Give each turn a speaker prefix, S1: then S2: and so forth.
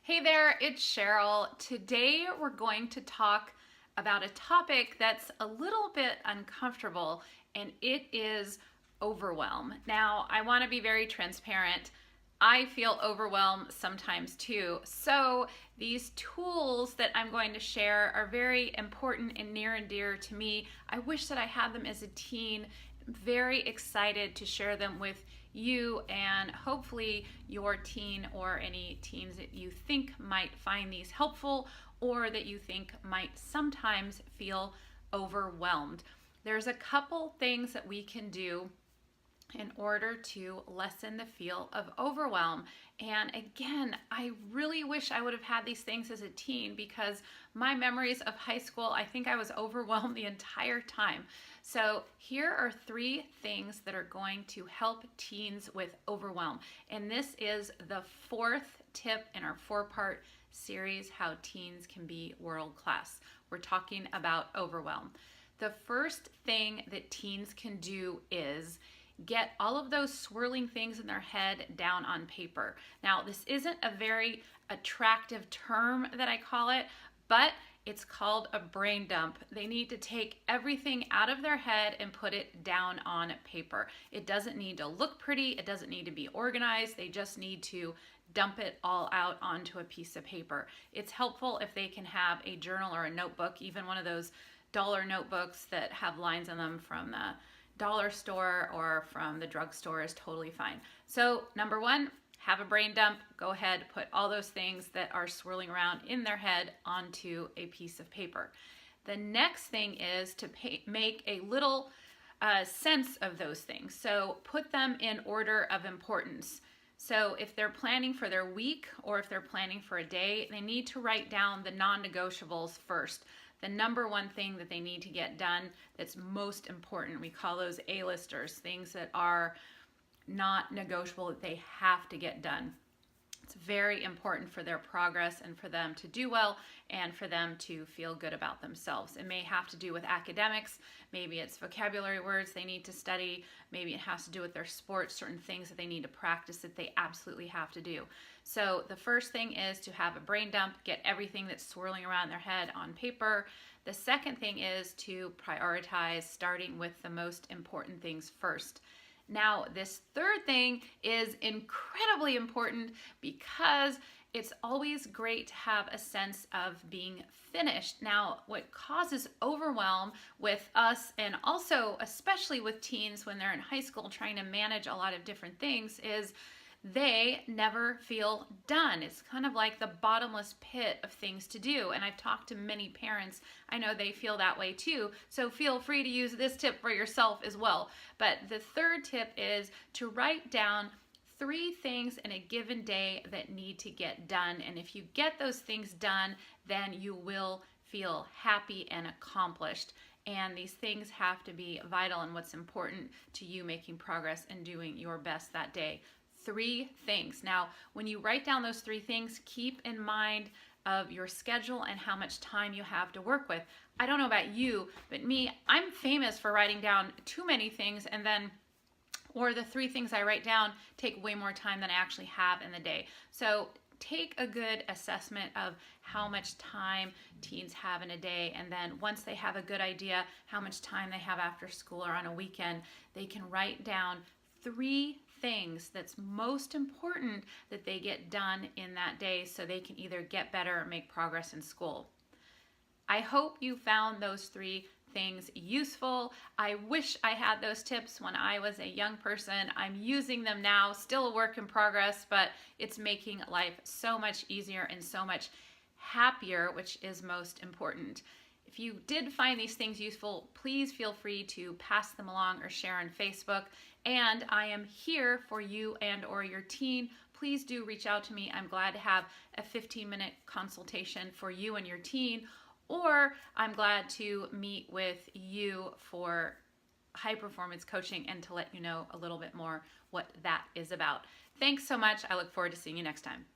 S1: Hey there, it's Sheryl. Today we're going to talk about a topic that's a little bit uncomfortable, and it is overwhelm. Now, I want to be very transparent. I feel overwhelmed sometimes too. So these tools that I'm going to share are very important and near and dear to me. I wish that I had them as a teen. I'm very excited to share them with you and hopefully your teen or any teens that you think might find these helpful or that you think might sometimes feel overwhelmed. There's a couple things that we can do in order to lessen the feel of overwhelm. And again, I really wish I would have had these things as a teen because my memories of high school, I think I was overwhelmed the entire time. So here are 3 things that are going to help teens with overwhelm. And this is the 4th tip in our 4-part series, How Teens Can Be World Class. We're talking about overwhelm. The first thing that teens can do is get all of those swirling things in their head down on paper. Now, this isn't a very attractive term that I call it, but it's called a brain dump. They need to take everything out of their head and put it down on paper. It doesn't need to look pretty. It doesn't need to be organized. They just need to dump it all out onto a piece of paper. It's helpful if they can have a journal or a notebook, even one of those dollar notebooks that have lines on them from the dollar store or from the drugstore is totally fine. So number 1, have a brain dump. Go ahead, put all those things that are swirling around in their head onto a piece of paper. The next thing is to make a little sense of those things. So put them in order of importance. So if they're planning for their week or if they're planning for a day, they need to write down the non-negotiables first. The number 1 thing that they need to get done that's most important. We call those A-listers, things that are not negotiable, that they have to get done. It's very important for their progress and for them to do well and for them to feel good about themselves. It may have to do with academics, maybe it's vocabulary words they need to study, maybe it has to do with their sports, certain things that they need to practice that they absolutely have to do. So the first thing is to have a brain dump, get everything that's swirling around their head on paper. The second thing is to prioritize, starting with the most important things first. Now, this third thing is incredibly important because it's always great to have a sense of being finished. Now, what causes overwhelm with us and also especially with teens when they're in high school trying to manage a lot of different things is they never feel done. It's kind of like the bottomless pit of things to do. And I've talked to many parents. I know they feel that way too. So feel free to use this tip for yourself as well. But the third tip is to write down 3 things in a given day that need to get done. And if you get those things done, then you will feel happy and accomplished. And these things have to be vital in what's important to you making progress and doing your best that day. 3 things. Now, when you write down those 3 things, keep in mind of your schedule and how much time you have to work with. I don't know about you, but me, I'm famous for writing down too many things or the 3 things I write down take way more time than I actually have in the day. So take a good assessment of how much time teens have in a day, and then once they have a good idea how much time they have after school or on a weekend, they can write down 3 things that's most important that they get done in that day so they can either get better or make progress in school. I hope you found those 3 things useful. I wish I had those tips when I was a young person. I'm using them now, still a work in progress, but it's making life so much easier and so much happier, which is most important. If you did find these things useful, please feel free to pass them along or share on Facebook. And I am here for you and or your teen. Please do reach out to me. I'm glad to have a 15-minute consultation for you and your teen, or I'm glad to meet with you for high performance coaching and to let you know a little bit more what that is about. Thanks so much. I look forward to seeing you next time.